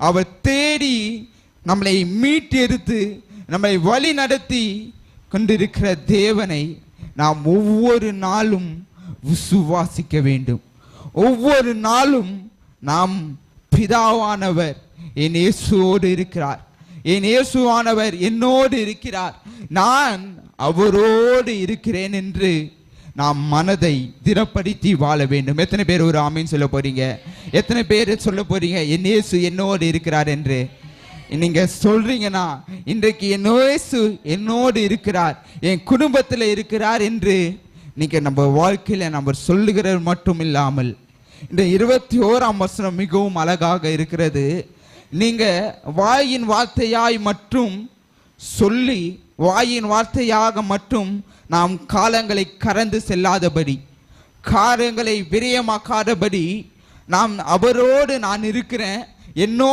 அவர் தேடி நம்மளை மீட்டெடுத்து நம்மை வழி நடத்தி கொண்டிருக்கிற தேவனை நாம் ஒவ்வொரு நாளும் விசுவாசிக்க வேண்டும். ஒவ்வொரு நாளும் நாம் பிதாவானவர் என் இயேசுவோடு இருக்கிறார், என் இயேசுவானவர் என்னோடு இருக்கிறார், நான் அவரோடு இருக்கிறேன் என்று நாம் மனதை திடப்படுத்தி வாழ வேண்டும். எத்தனை பேர் ஒரு ஆமீன் சொல்ல போறீங்க? எத்தனை பேர் சொல்ல போறீங்க என் இயேசு என்னோடு இருக்கிறார் என்று? நீங்க சொல்றீங்கன்னா இன்றைக்கு என் இயேசு என்னோடு இருக்கிறார், என் குடும்பத்தில் இருக்கிறார் என்று நீங்க நம்ம வாழ்க்கையில நம்ம சொல்லுகிறது மட்டும் இல்லாமல், இந்த 21ஆம் வசனம் மிகவும் அழகாக இருக்கிறது. நீங்க வாயின் வார்த்தையாய் மட்டும் சொல்லி, வாயின் வார்த்தையாக மட்டும் நாம் காலங்களை கடந்து செல்லாதபடி, காரியங்களை விரயமாக்காதபடி, நாம் அவரோடு நான் இருக்கிறேன், என்னோடு